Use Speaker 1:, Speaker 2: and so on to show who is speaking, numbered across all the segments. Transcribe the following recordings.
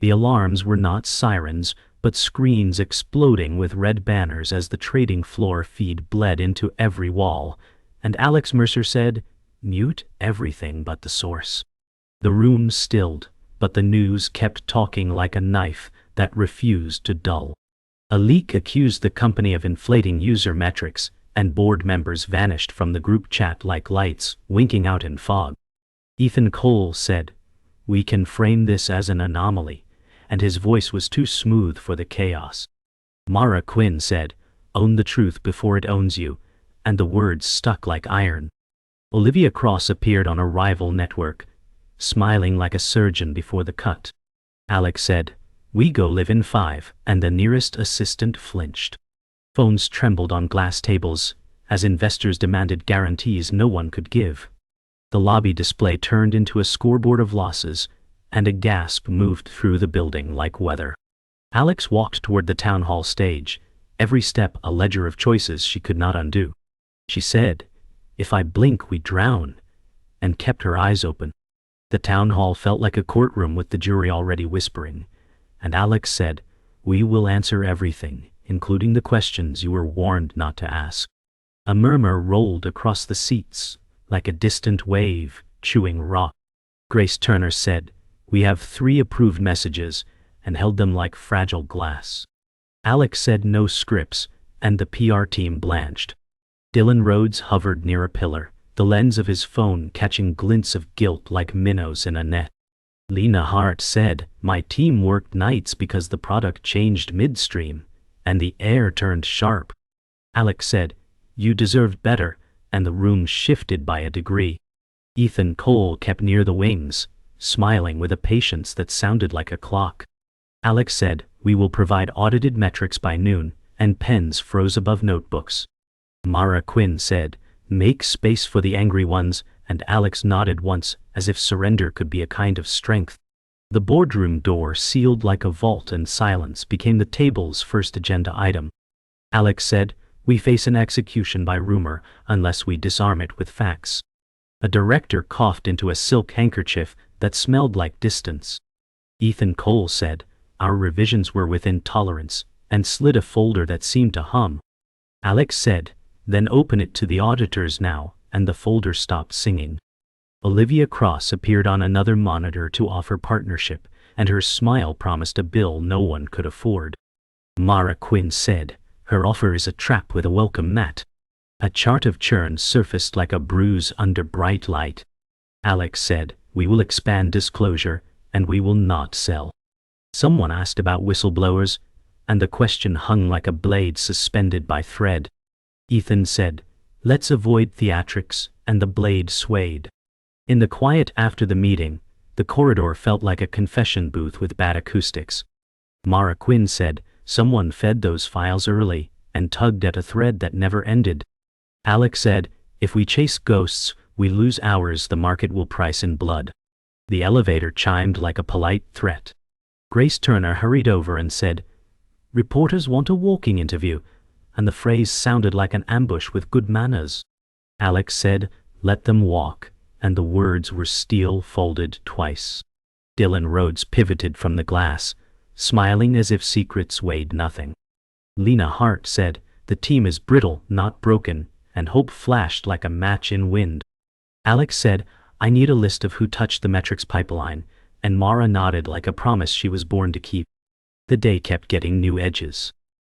Speaker 1: The alarms were not sirens, but screens exploding with red banners as the trading floor feed bled into every wall, and Alex Mercer said, "Mute everything but the source." The room stilled, but the news kept talking like a knife that refused to dull. A leak accused the company of inflating user metrics, and board members vanished from the group chat like lights winking out in fog. Ethan Cole said, "We can frame this as an anomaly," and his voice was too smooth for the chaos. Mara Quinn said, "Own the truth before it owns you," and the words stuck like iron. Olivia Cross appeared on a rival network, smiling like a surgeon before the cut. Alex said, "We go live in 5, and the nearest assistant flinched. Phones trembled on glass tables, as investors demanded guarantees no one could give. The lobby display turned into a scoreboard of losses, and a gasp moved through the building like weather. Alex walked toward the town hall stage, every step a ledger of choices she could not undo. She said, "If I blink, we drown," and kept her eyes open. The town hall felt like a courtroom with the jury already whispering, and Alex said, "We will answer everything, including the questions you were warned not to ask." A murmur rolled across the seats, like a distant wave, chewing rock. Grace Turner said, "We have 3 approved messages," and held them like fragile glass. Alex said no scripts, and the PR team blanched. Dylan Rhodes hovered near a pillar, the lens of his phone catching glints of guilt like minnows in a net. Lena Hart said, "My team worked nights because the product changed midstream, and the air turned sharp." Alex said, "You deserved better," and the room shifted by a degree. Ethan Cole kept near the wings, smiling with a patience that sounded like a clock. Alex said, "We will provide audited metrics by noon," and pens froze above notebooks. Mara Quinn said, "Make space for the angry ones," and Alex nodded once, as if surrender could be a kind of strength. The boardroom door sealed like a vault, and silence became the table's first agenda item. Alex said, "We face an execution by rumor unless we disarm it with facts." A director coughed into a silk handkerchief that smelled like distance. Ethan Cole said, "Our revisions were within tolerance," and slid a folder that seemed to hum. Alex said, "Then open it to the auditors now," and the folder stopped singing. Olivia Cross appeared on another monitor to offer partnership, and her smile promised a bill no one could afford. Mara Quinn said, "Her offer is a trap with a welcome mat." A chart of churn surfaced like a bruise under bright light. Alex said, "We will expand disclosure, and we will not sell." Someone asked about whistleblowers, and the question hung like a blade suspended by thread. Ethan said, "Let's avoid theatrics," and the blade swayed. In the quiet after the meeting, the corridor felt like a confession booth with bad acoustics. Mara Quinn said, "Someone fed those files early," and tugged at a thread that never ended. Alex said, "If we chase ghosts, we lose hours the market will price in blood." The elevator chimed like a polite threat. Grace Turner hurried over and said, "Reporters want a walking interview," and the phrase sounded like an ambush with good manners. Alex said, "Let them walk," and the words were steel folded twice. Dylan Rhodes pivoted from the glass, smiling as if secrets weighed nothing. Lena Hart said, "The team is brittle, not broken," and hope flashed like a match in wind. Alex said, "I need a list of who touched the metrics pipeline," and Mara nodded like a promise she was born to keep. The day kept getting new edges.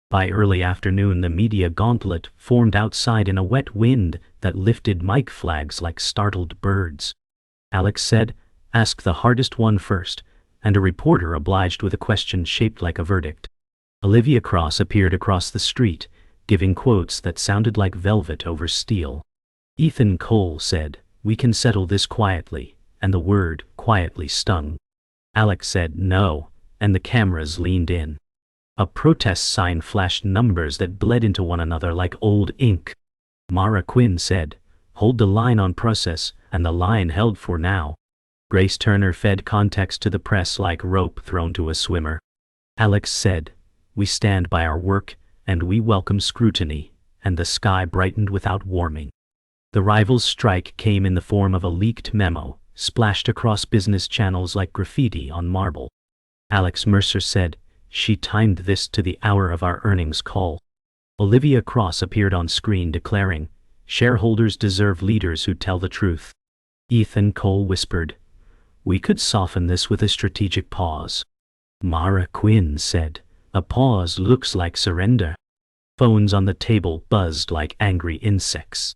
Speaker 1: By early afternoon, the media gauntlet formed outside in a wet wind that lifted mic flags like startled birds. Alex said, "Ask the hardest one first," and a reporter obliged with a question shaped like a verdict. Olivia Cross appeared across the street, giving quotes that sounded like velvet over steel. Ethan Cole said, "We can settle this quietly," and the word quietly stung. Alex said, "No," and the cameras leaned in. A protest sign flashed numbers that bled into one another like old ink. Mara Quinn said, "Hold the line on process," and the line held for now. Grace Turner fed context to the press like rope thrown to a swimmer. Alex said, "We stand by our work, and we welcome scrutiny," and the sky brightened without warming. The rivals' strike came in the form of a leaked memo, splashed across business channels like graffiti on marble. Alex Mercer said. She timed this to the hour of our earnings call. Olivia Cross appeared on screen declaring, "Shareholders deserve leaders who tell the truth." Ethan Cole whispered, "We could soften this with a strategic pause." Mara Quinn said, "A pause looks like surrender." Phones on the table buzzed like angry insects.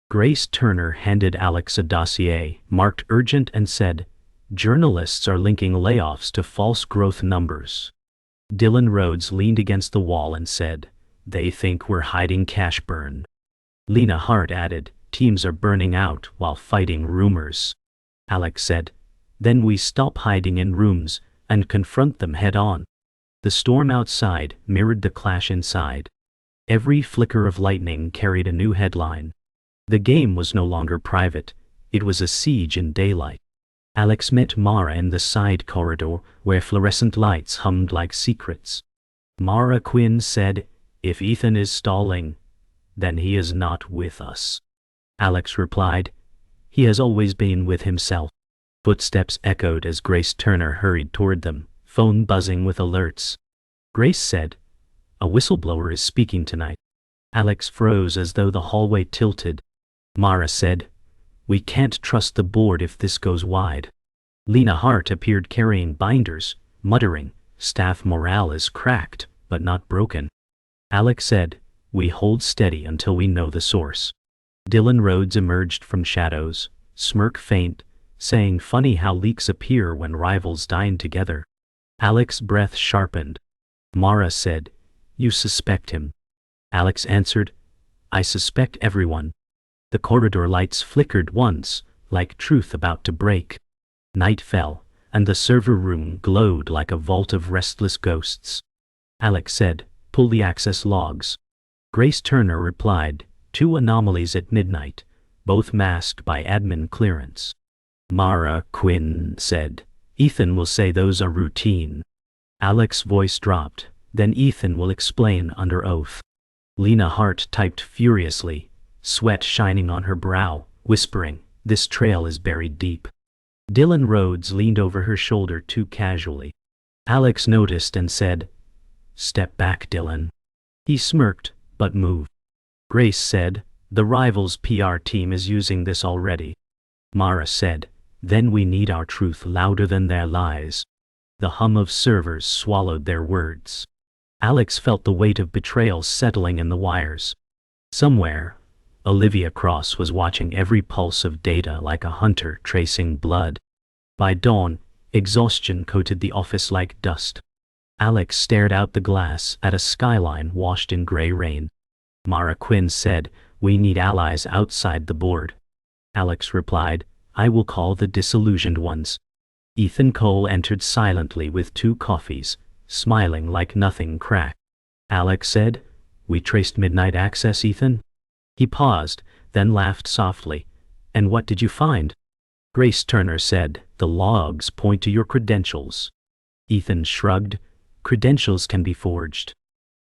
Speaker 1: Grace Turner handed Alex a dossier, marked urgent, and said, "Journalists are linking layoffs to false growth numbers." Dylan Rhodes leaned against the wall and said, "They think we're hiding cash burn." Lena Hart added, "Teams are burning out while fighting rumors." Alex said, "Then we stop hiding in rooms and confront them head on." The storm outside mirrored the clash inside. Every flicker of lightning carried a new headline. The game was no longer private, it was a siege in daylight. Alex met Mara in the side corridor where fluorescent lights hummed like secrets. Mara Quinn said, "If Ethan is stalling, then he is not with us." Alex replied, "He has always been with himself." Footsteps echoed as Grace Turner hurried toward them, phone buzzing with alerts. Grace said, "A whistleblower is speaking tonight." Alex froze as though the hallway tilted. Mara said, "We can't trust the board if this goes wide." Lena Hart appeared carrying binders, muttering, "Staff morale is cracked, but not broken." Alex said, "We hold steady until we know the source." Dylan Rhodes emerged from shadows, smirk faint, saying, "Funny how leaks appear when rivals dine together." Alex's breath sharpened. Mara said, "You suspect him." Alex answered, "I suspect everyone." The corridor lights flickered once, like truth about to break. Night fell, and the server room glowed like a vault of restless ghosts. Alex said, "Pull the access logs." Grace Turner replied, "Two anomalies at midnight, both masked by admin clearance." Mara Quinn said, "Ethan will say those are routine." Alex's voice dropped, "Then Ethan will explain under oath." Lena Hart typed furiously, sweat shining on her brow, whispering, "This trail is buried deep." Dylan Rhodes leaned over her shoulder too casually. Alex noticed and said, "Step back, Dylan." He smirked, but moved. Grace said, "The rival's PR team is using this already." Mara said, "Then we need our truth louder than their lies." The hum of servers swallowed their words. Alex felt the weight of betrayal settling in the wires. Somewhere, Olivia Cross was watching every pulse of data like a hunter tracing blood. By dawn, exhaustion coated the office like dust. Alex stared out the glass at a skyline washed in gray rain. Mara Quinn said, "We need allies outside the board." Alex replied, "I will call the disillusioned ones." Ethan Cole entered silently with 2 coffees, smiling like nothing cracked. Alex said, "We traced midnight access, Ethan?" He paused, then laughed softly. "And what did you find?" Grace Turner said, "The logs point to your credentials." Ethan shrugged, "Credentials can be forged."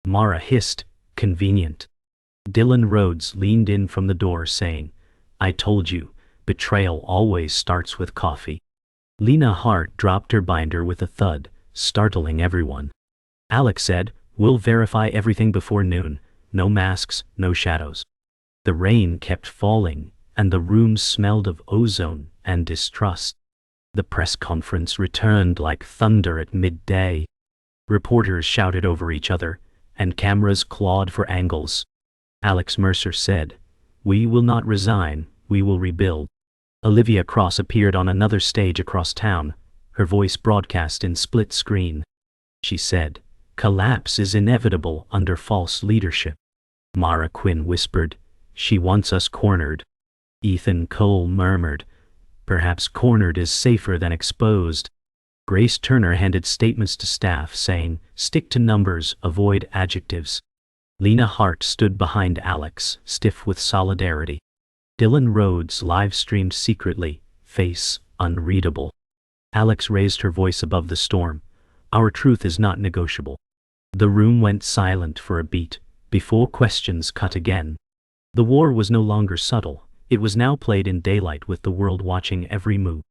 Speaker 1: Mara hissed, "Convenient." Dylan Rhodes leaned in from the door saying, "I told you, betrayal always starts with coffee." Lena Hart dropped her binder with a thud, startling everyone. Alex said, "We'll verify everything before noon. No masks, no shadows." The rain kept falling, and the room smelled of ozone and distrust. The press conference returned like thunder at midday. Reporters shouted over each other, and cameras clawed for angles. Alex Mercer said, "We will not resign, we will rebuild." Olivia Cross appeared on another stage across town, her voice broadcast in split screen. She said, "Collapse is inevitable under false leadership." Mara Quinn whispered, "She wants us cornered." Ethan Cole murmured, "Perhaps cornered is safer than exposed." Grace Turner handed statements to staff saying, "Stick to numbers, avoid adjectives." Lena Hart stood behind Alex, stiff with solidarity. Dylan Rhodes live-streamed secretly, face unreadable. Alex raised her voice above the storm, "Our truth is not negotiable." The room went silent for a beat, before questions cut again. The war was no longer subtle, it was now played in daylight with the world watching every move.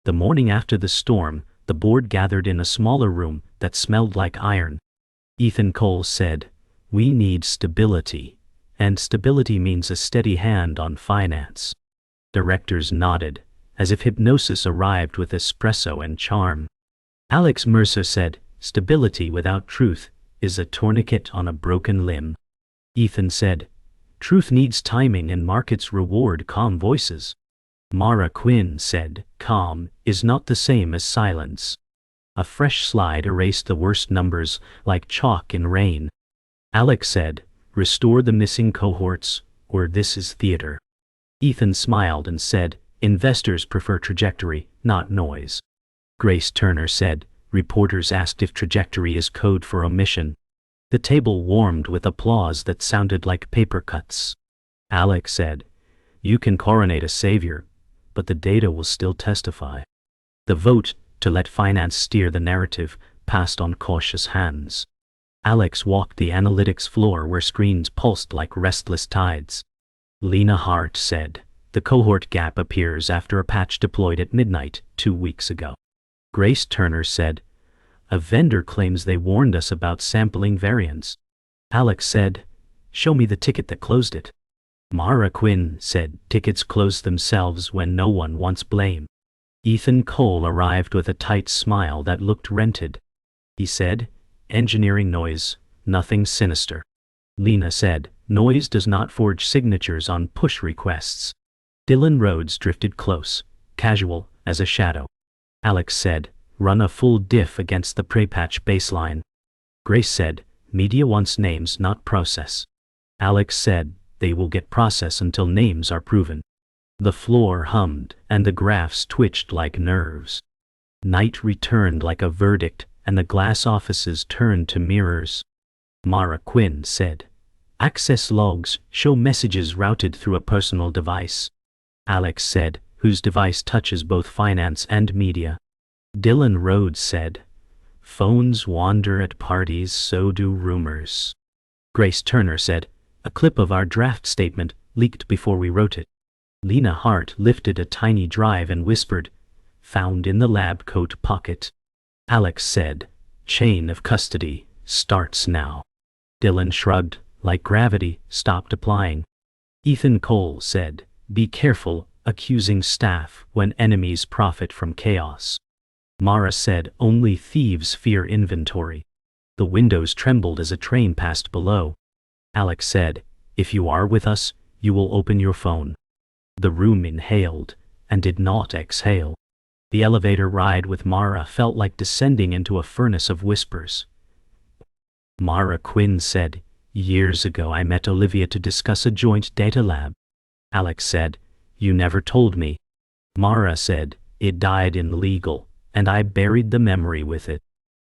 Speaker 1: The morning after the storm, the board gathered in a smaller room that smelled like iron. Ethan Cole said, "We need stability, and stability means a steady hand on finance." Directors nodded, as if hypnosis arrived with espresso and charm. Alex Mercer said, "Stability without truth is a tourniquet on a broken limb." Ethan said, "Truth needs timing and markets reward calm voices." Mara Quinn said, "Calm is not the same as silence." A fresh slide erased the worst numbers like chalk in rain. Alex said, "Restore the missing cohorts, or this is theater." Ethan smiled and said, "Investors prefer trajectory, not noise." Grace Turner said, "Reporters asked if trajectory is code for omission." The table warmed with applause that sounded like paper cuts. Alex said, "You can coronate a savior, but the data will still testify." The vote to let finance steer the narrative passed on cautious hands. Alex walked the analytics floor where screens pulsed like restless tides. Lena Hart said, "The cohort gap appears after a patch deployed at midnight 2 weeks ago." Grace Turner said, "A vendor claims they warned us about sampling variants." Alex said, "Show me the ticket that closed it." Mara Quinn said, "Tickets close themselves when no one wants blame." Ethan Cole arrived with a tight smile that looked rented. He said, "Engineering noise, nothing sinister." Lena said, "Noise does not forge signatures on push requests." Dylan Rhodes drifted close, casual as a shadow. Alex said, "Run a full diff against the pre-patch baseline." Grace said, "Media wants names, not process." Alex said, "They will get process until names are proven." The floor hummed, and the graphs twitched like nerves. Night returned like a verdict, and the glass offices turned to mirrors. Mara Quinn said, "Access logs show messages routed through a personal device." Alex said, "Whose device touches both finance and media?" Dylan Rhodes said, "Phones wander at parties, so do rumors." Grace Turner said, "A clip of our draft statement leaked before we wrote it." Lena Hart lifted a tiny drive and whispered, "Found in the lab coat pocket." Alex said, "Chain of custody starts now." Dylan shrugged, like gravity stopped applying. Ethan Cole said, "Be careful accusing staff when enemies profit from chaos." Mara said, "Only thieves fear inventory." The windows trembled as a train passed below. Alex said, "If you are with us, you will open your phone." The room inhaled and did not exhale. The elevator ride with Mara felt like descending into a furnace of whispers. Mara Quinn said, "Years ago I met Olivia to discuss a joint data lab." Alex said, "You never told me." Mara said, "It died in legal, and I buried the memory with it."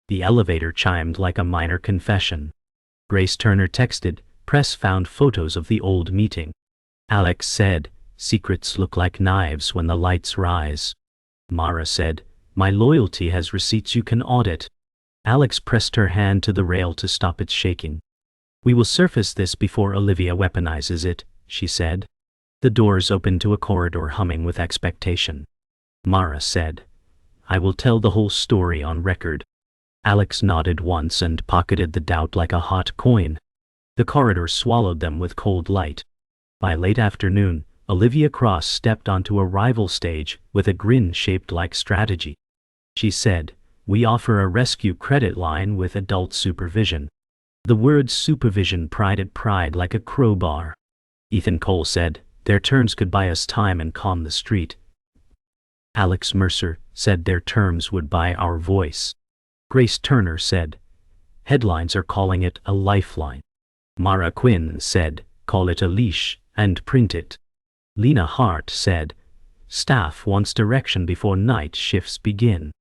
Speaker 1: The elevator chimed like a minor confession. Grace Turner texted, "Press found photos of the old meeting." Alex said, "Secrets look like knives when the lights rise." Mara said, "My loyalty has receipts you can audit." Alex pressed her hand to the rail to stop its shaking. "We will surface this before Olivia weaponizes it," she said. The doors opened to a corridor humming with expectation. Mara said, "I will tell the whole story on record." Alex nodded once and pocketed the doubt like a hot coin. The corridor swallowed them with cold light. By late afternoon, Olivia Cross stepped onto a rival stage with a grin shaped like strategy. She said, "We offer a rescue credit line with adult supervision." The word supervision pried pride like a crowbar. Ethan Cole said, "Their terms could buy us time and calm the street." Alex Mercer said their terms would buy our voice. Grace Turner said, "Headlines are calling it a lifeline." Mara Quinn said, "Call it a leash and print it." Lena Hart said, "Staff wants direction before night shifts begin."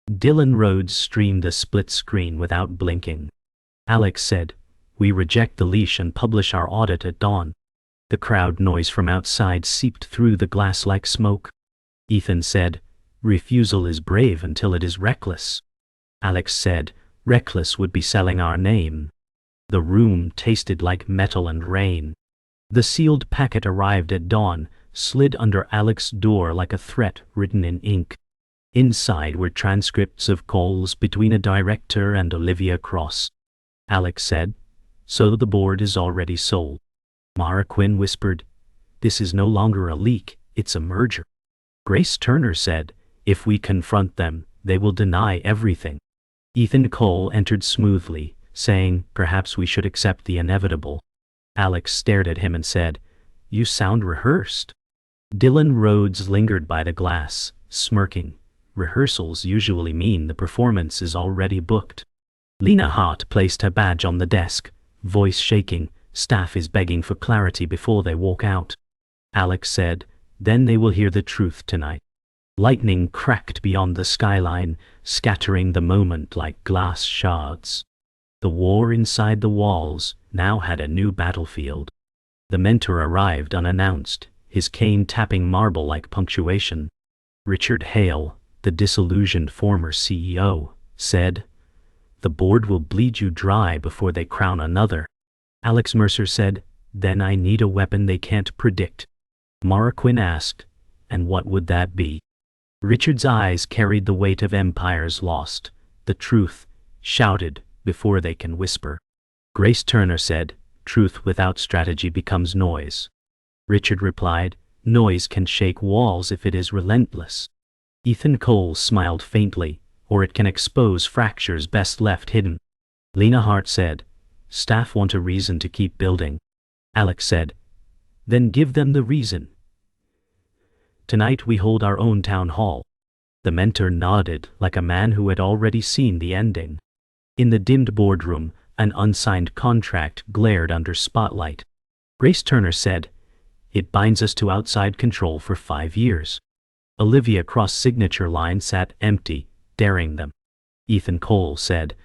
Speaker 1: Dylan Rhodes streamed a split screen without blinking. Alex said, "We reject the leash and publish our audit at dawn." The crowd noise from outside seeped through the glass like smoke. Ethan said, "Refusal is brave until it is reckless." Alex said, "Reckless would be selling our name." The room tasted like metal and rain. The sealed packet arrived at dawn, slid under Alex's door like a threat written in ink. Inside were transcripts of calls between a director and Olivia Cross. Alex said, "So the board is already sold." Mara Quinn whispered, "This is no longer a leak, it's a merger." Grace Turner said, "If we confront them, they will deny everything." Ethan Cole entered smoothly, saying, "Perhaps we should accept the inevitable." Alex stared at him and said, "You sound rehearsed." Dylan Rhodes lingered by the glass, smirking. "Rehearsals usually mean the performance is already booked." Lena Hart placed her badge on the desk, voice shaking. "Staff is begging for clarity before they walk out." Alex said, "Then they will hear the truth tonight." Lightning cracked beyond the skyline, scattering the moment like glass shards. The war inside the walls now had a new battlefield. The mentor arrived unannounced, his cane tapping marble like punctuation. Richard Hale, the disillusioned former CEO, said, "The board will bleed you dry before they crown another." Alex Mercer said, "Then I need a weapon they can't predict." Mara Quinn asked, "And what would that be?" Richard's eyes carried the weight of empires lost, the truth, shouted before they can whisper. Grace Turner said, "Truth without strategy becomes noise." Richard replied, "Noise can shake walls if it is relentless." Ethan Cole smiled faintly, "Or it can expose fractures best left hidden." Lena Hart said, "Staff want a reason to keep building." Alex said, "Then give them the reason." "Tonight we hold our own town hall." The mentor nodded like a man who had already seen the ending. In the dimmed boardroom, an unsigned contract glared under spotlight. Grace Turner said, "It binds us to outside control for 5 years." Olivia Cross' signature line sat empty, daring them. Ethan Cole said,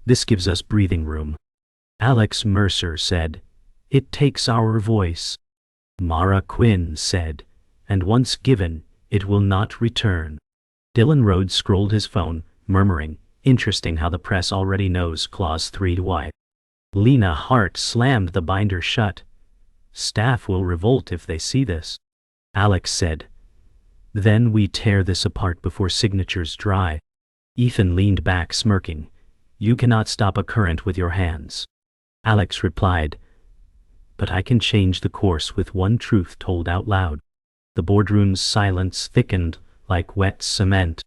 Speaker 1: "This gives us breathing room." Alex Mercer said, "It takes our voice." Mara Quinn said, "And once given, it will not return." Dylan Rhodes scrolled his phone, murmuring, "Interesting how the press already knows Clause 3Y. Lena Hart slammed the binder shut. "Staff will revolt if they see this." Alex said, "Then we tear this apart before signatures dry." Ethan leaned back smirking, "You cannot stop a current with your hands." Alex replied, "But I can change the course with one truth told out loud." The boardroom's silence thickened like wet cement.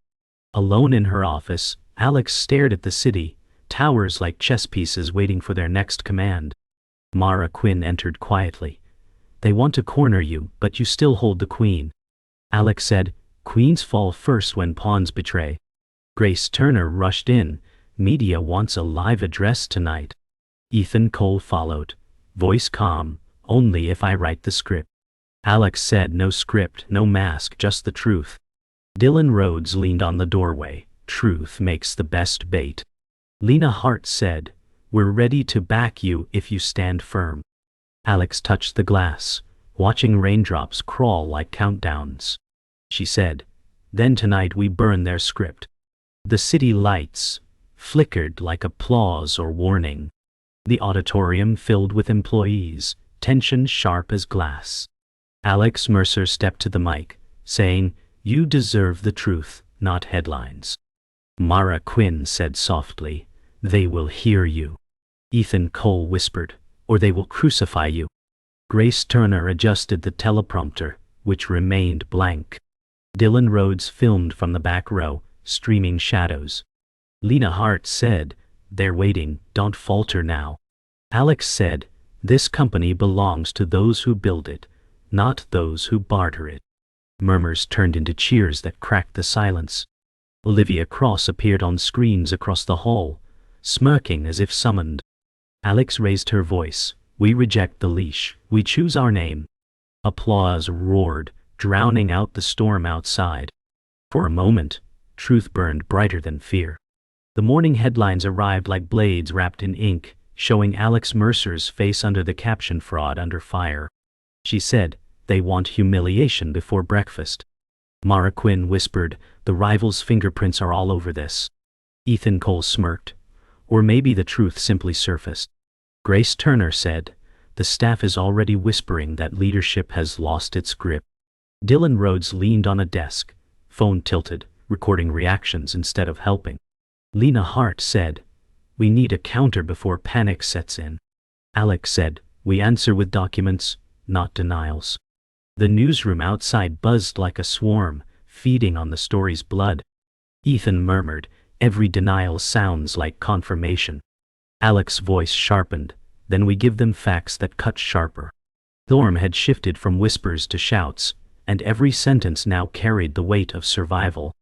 Speaker 1: Alone in her office, Alex stared at the city, towers like chess pieces waiting for their next command. Mara Quinn entered quietly. "They want to corner you, but you still hold the queen." Alex said, "Queens fall first when pawns betray." Grace Turner rushed in, "Media wants a live address tonight." Ethan Cole followed, voice calm, "Only if I write the script." Alex said, "No script, no mask, just the truth." Dylan Rhodes leaned on the doorway, "Truth makes the best bait." Lena Hart said, "We're ready to back you if you stand firm." Alex touched the glass, watching raindrops crawl like countdowns. She said, "Then tonight we burn their script." The city lights flickered like applause or warning. The auditorium filled with employees, tension sharp as glass. Alex Mercer stepped to the mic, saying, "You deserve the truth, not headlines." Mara Quinn said softly, "They will hear you." Ethan Cole whispered, "Or they will crucify you." Grace Turner adjusted the teleprompter, which remained blank. Dylan Rhodes filmed from the back row, streaming shadows. Lena Hart said, "They're waiting, don't falter now." Alex said, "This company belongs to those who build it, not those who barter it." Murmurs turned into cheers that cracked the silence. Olivia Cross appeared on screens across the hall, smirking as if summoned. Alex raised her voice, "We reject the leash, we choose our name." Applause roared, drowning out the storm outside. For a moment, truth burned brighter than fear. The morning headlines arrived like blades wrapped in ink, showing Alex Mercer's face under the caption "Fraud under fire." She said, "They want humiliation before breakfast." Mara Quinn whispered, "The rivals' fingerprints are all over this." Ethan Cole smirked, "Or maybe the truth simply surfaced." Grace Turner said, "The staff is already whispering that leadership has lost its grip." Dylan Rhodes leaned on a desk, phone tilted, recording reactions instead of helping. Lena Hart said, "We need a counter before panic sets in." Alex said, "We answer with documents, not denials." The newsroom outside buzzed like a swarm, feeding on the story's blood. Ethan murmured, "Every denial sounds like confirmation." Alex's voice sharpened, "Then we give them facts that cut sharper." Thorm had shifted from whispers to shouts, and every sentence now carried the weight of survival.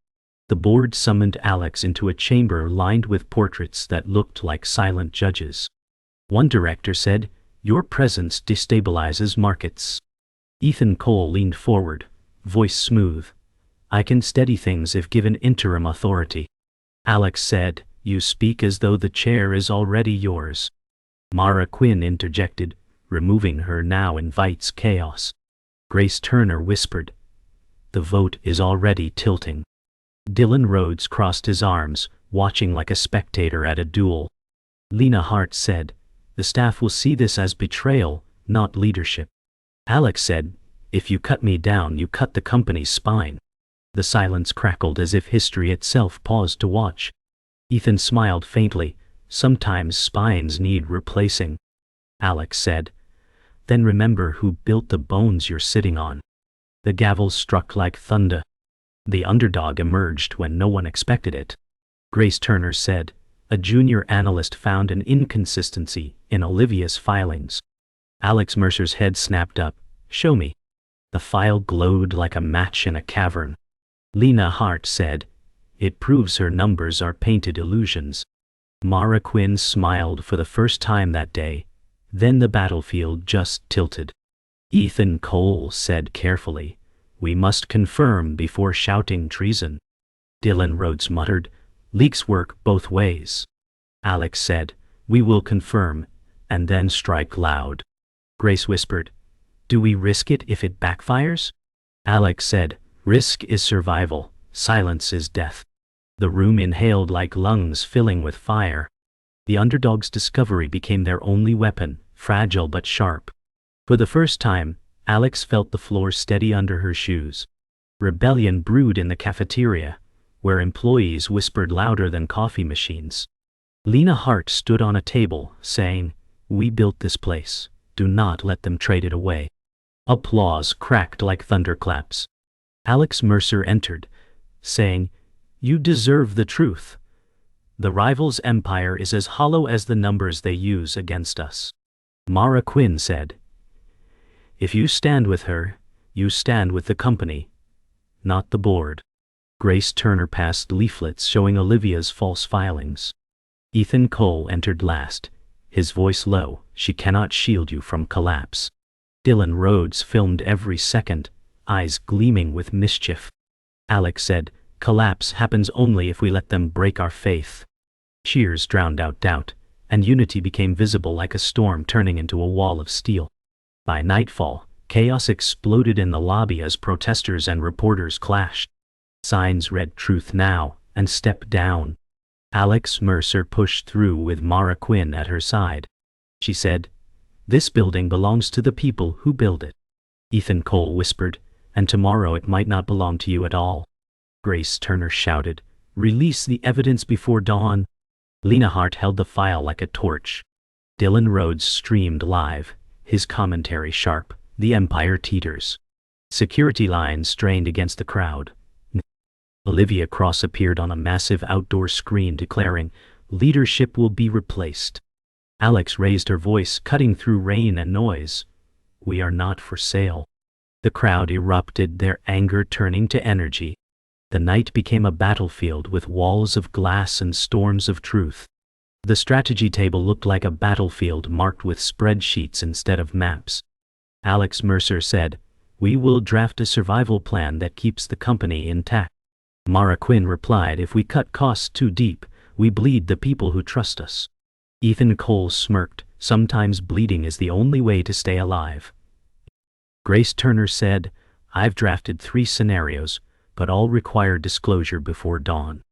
Speaker 1: The board summoned Alex into a chamber lined with portraits that looked like silent judges. One director said, "Your presence destabilizes markets." Ethan Cole leaned forward, voice smooth. "I can steady things if given interim authority." Alex said, "You speak as though the chair is already yours." Mara Quinn interjected, "Removing her now invites chaos." Grace Turner whispered, "The vote is already tilting." Dylan Rhodes crossed his arms, watching like a spectator at a duel. Lena Hart said, "The staff will see this as betrayal, not leadership." Alex said, "If you cut me down, you cut the company's spine." The silence crackled as if history itself paused to watch. Ethan smiled faintly. "Sometimes spines need replacing." Alex said, "Then remember who built the bones you're sitting on." The gavel struck like thunder. The underdog emerged when no one expected it. Grace Turner said, "A junior analyst found an inconsistency in Olivia's filings." Alex Mercer's head snapped up. "Show me." The file glowed like a match in a cavern. Lena Hart said, "It proves her numbers are painted illusions." Mara Quinn smiled for the first time that day. Then the battlefield just tilted. Ethan Cole said carefully, "We must confirm before shouting treason." Dylan Rhodes muttered, "Leaks work both ways." Alex said, "We will confirm, and then strike loud." Grace whispered, "Do we risk it if it backfires?" Alex said, "Risk is survival, silence is death." The room inhaled like lungs filling with fire. The underdog's discovery became their only weapon, fragile but sharp. For the first time, Alex felt the floor steady under her shoes. Rebellion brewed in the cafeteria, where employees whispered louder than coffee machines. Lena Hart stood on a table, saying, "We built this place. Do not let them trade it away." Applause cracked like thunderclaps. Alex Mercer entered, saying, "You deserve the truth. The rival's empire is as hollow as the numbers they use against us." Mara Quinn said, "If you stand with her, you stand with the company, not the board." Grace Turner passed leaflets showing Olivia's false filings. Ethan Cole entered last, his voice low, "She cannot shield you from collapse." Dylan Rhodes filmed every second, eyes gleaming with mischief. Alex said, "Collapse happens only if we let them break our faith." Cheers drowned out doubt, and unity became visible like a storm turning into a wall of steel. By nightfall, chaos exploded in the lobby as protesters and reporters clashed. Signs read "Truth Now" and "Step Down." Alex Mercer pushed through with Mara Quinn at her side. She said, "This building belongs to the people who build it." Ethan Cole whispered, "And tomorrow it might not belong to you at all." Grace Turner shouted, "Release the evidence before dawn." Lena Hart held the file like a torch. Dylan Rhodes streamed live, his commentary sharp. The empire teeters. Security lines strained against the crowd. Olivia Cross appeared on a massive outdoor screen declaring, "Leadership will be replaced." Alex raised her voice, cutting through rain and noise. "We are not for sale." The crowd erupted, their anger turning to energy. The night became a battlefield with walls of glass and storms of truth. The strategy table looked like a battlefield marked with spreadsheets instead of maps. Alex Mercer said, "We will draft a survival plan that keeps the company intact." Mara Quinn replied, "If we cut costs too deep, we bleed the people who trust us." Ethan Cole smirked, "Sometimes bleeding is the only way to stay alive." Grace Turner said, "I've drafted 3 scenarios, but all require disclosure before dawn."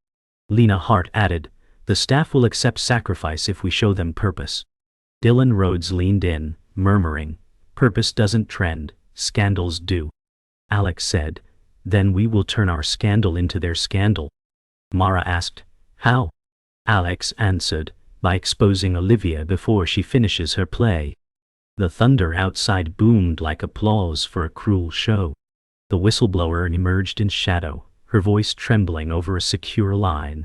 Speaker 1: Lena Hart added, "The staff will accept sacrifice if we show them purpose." Dylan Rhodes leaned in, murmuring, "Purpose doesn't trend, scandals do." Alex said, Then we will turn our scandal into their scandal. Mara asked, how? Alex answered, by exposing Olivia before she finishes her play. The thunder outside boomed like applause for a cruel show. The whistleblower emerged in shadow, her voice trembling over a secure line.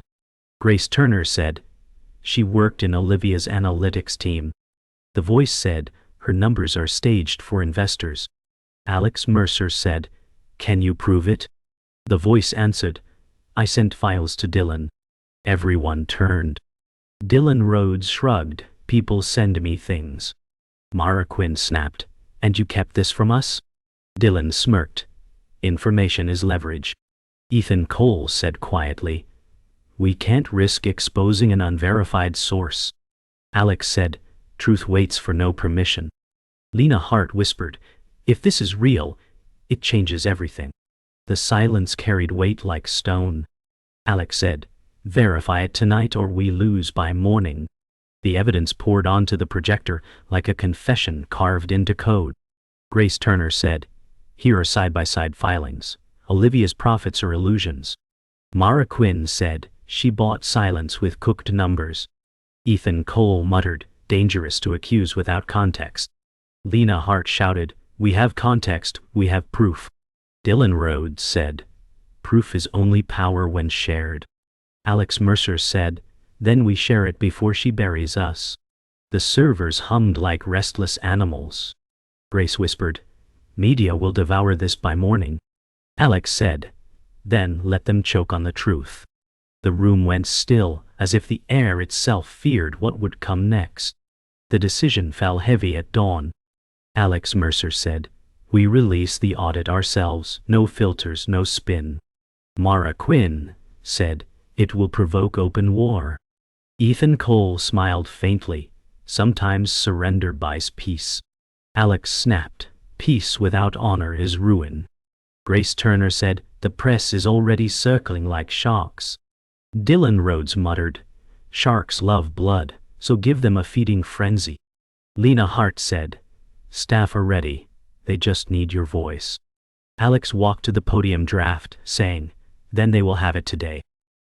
Speaker 1: Grace Turner said, she worked in Olivia's analytics team. The voice said, her numbers are staged for investors. Alex Mercer said, can you prove it? The voice answered, I sent files to Dylan. Everyone turned. Dylan Rhodes shrugged, people send me things. Mara Quinn snapped, and you kept this from us? Dylan smirked. Information is leverage. Ethan Cole said quietly, we can't risk exposing an unverified source. Alex said, truth waits for no permission. Lena Hart whispered, if this is real, it changes everything. The silence carried weight like stone. Alex said, verify it tonight or we lose by morning. The evidence poured onto the projector like a confession carved into code. Grace Turner said, here are side-by-side filings. Olivia's profits are illusions. Mara Quinn said, she bought silence with cooked numbers. Ethan Cole muttered, dangerous to accuse without context. Lena Hart shouted, we have context, we have proof. Dylan Rhodes said, proof is only power when shared. Alex Mercer said, then we share it before she buries us. The servers hummed like restless animals. Grace whispered, media will devour this by morning. Alex said, then let them choke on the truth. The room went still, as if the air itself feared what would come next. The decision fell heavy at dawn. Alex Mercer said, we release the audit ourselves, no filters, no spin. Mara Quinn said, it will provoke open war. Ethan Cole smiled faintly, sometimes surrender buys peace. Alex snapped, peace without honor is ruin. Grace Turner said, the press is already circling like sharks. Dylan Rhodes muttered, sharks love blood, so give them a feeding frenzy. Lena Hart said, staff are ready, they just need your voice. Alex walked to the podium draft, saying, then they will have it today.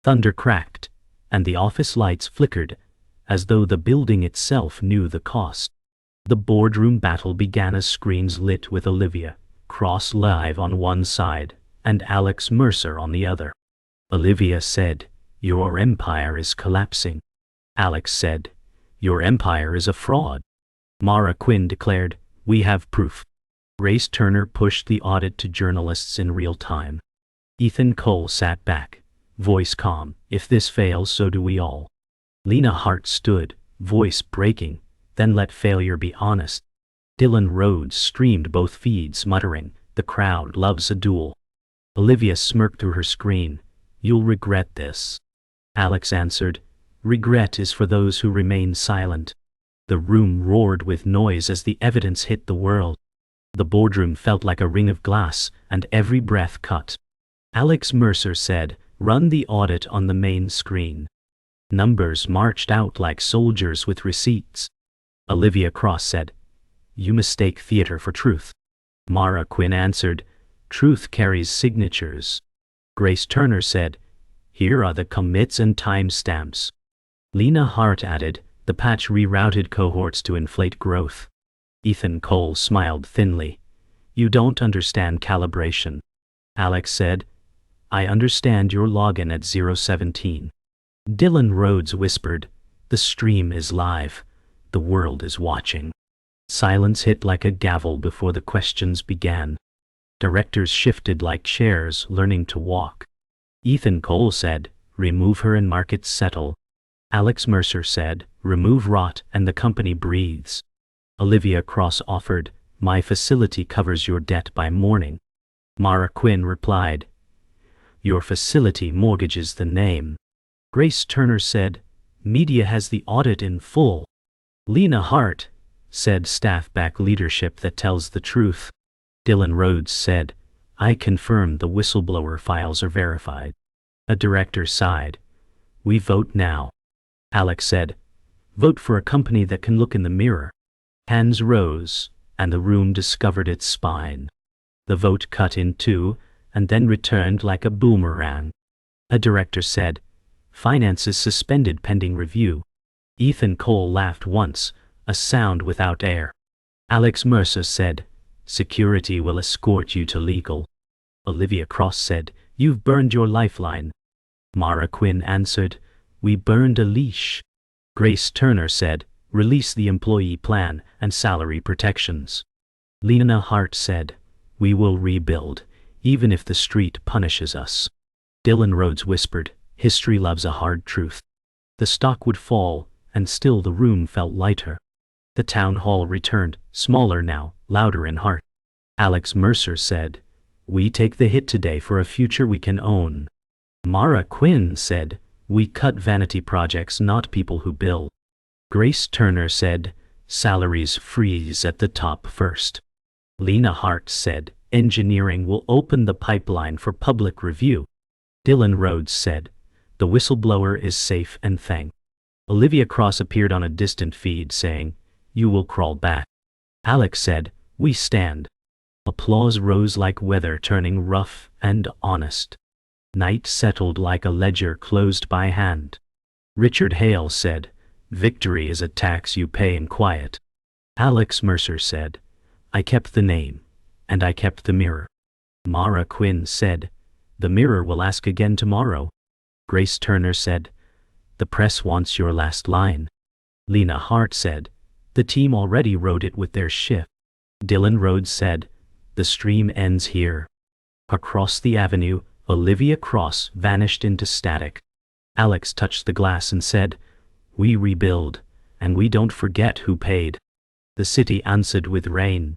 Speaker 1: Thunder cracked, and the office lights flickered, as though the building itself knew the cost. The boardroom battle began as screens lit with Olivia, Cross live on one side, and Alex Mercer on the other. Olivia said, your empire is collapsing. Alex said, your empire is a fraud. Mara Quinn declared, we have proof. Grace Turner pushed the audit to journalists in real time. Ethan Cole sat back, voice calm, if this fails so do we all. Lena Hart stood, voice breaking, then let failure be honest. Dylan Rhodes streamed both feeds muttering, the crowd loves a duel. Olivia smirked through her screen, you'll regret this. Alex answered, regret is for those who remain silent. The room roared with noise as the evidence hit the world. The boardroom felt like a ring of glass, and every breath cut. Alex Mercer said, run the audit on the main screen. Numbers marched out like soldiers with receipts. Olivia Cross said, you mistake theater for truth. Mara Quinn answered, truth carries signatures. Grace Turner said, here are the commits and timestamps. Lena Hart added, the patch rerouted cohorts to inflate growth. Ethan Cole smiled thinly. You don't understand calibration. Alex said, I understand your login at 017. Dylan Rhodes whispered, the stream is live. The world is watching. Silence hit like a gavel before the questions began. Directors shifted like chairs learning to walk. Ethan Cole said, remove her and markets settle. Alex Mercer said, remove rot and the company breathes. Olivia Cross offered, my facility covers your debt by morning. Mara Quinn replied, your facility mortgages the name. Grace Turner said, media has the audit in full. Lena Hart said, staff back leadership that tells the truth. Dylan Rhodes said, I confirm the whistleblower files are verified. A director sighed, we vote now. Alex said, vote for a company that can look in the mirror. Hands rose, and the room discovered its spine. The vote cut in two, and then returned like a boomerang. A director said, "Finances suspended pending review." Ethan Cole laughed once, a sound without air. Alex Mercer said, "Security will escort you to legal." Olivia Cross said, "You've burned your lifeline." Mara Quinn answered, "We burned a leash." Grace Turner said, "Release the employee plan and salary protections." Lena Hart said, "We will rebuild, even if the street punishes us." Dylan Rhodes whispered, "History loves a hard truth." The stock would fall, and still the room felt lighter. The town hall returned, smaller now, louder in heart. Alex Mercer said, "We take the hit today for a future we can own." Mara Quinn said, "We cut vanity projects, not people who bill." Grace Turner said, "Salaries freeze at the top first." Lena Hart said, "Engineering will open the pipeline for public review." Dylan Rhodes said, "The whistleblower is safe and thank." Olivia Cross appeared on a distant feed saying, "You will crawl back." Alex said, "We stand." Applause rose like weather turning rough and honest. Night settled like a ledger closed by hand. Richard Hale said, "Victory is a tax you pay in quiet." Alex Mercer said, "I kept the name, and I kept the mirror." Mara Quinn said, "The mirror will ask again tomorrow." Grace Turner said, "The press wants your last line." Lena Hart said, "The team already wrote it with their shift." Dylan Rhodes said, "The stream ends here." Across the avenue, Olivia Cross vanished into static. Alex touched the glass and said, "We rebuild, and we don't forget who paid." The city answered with rain.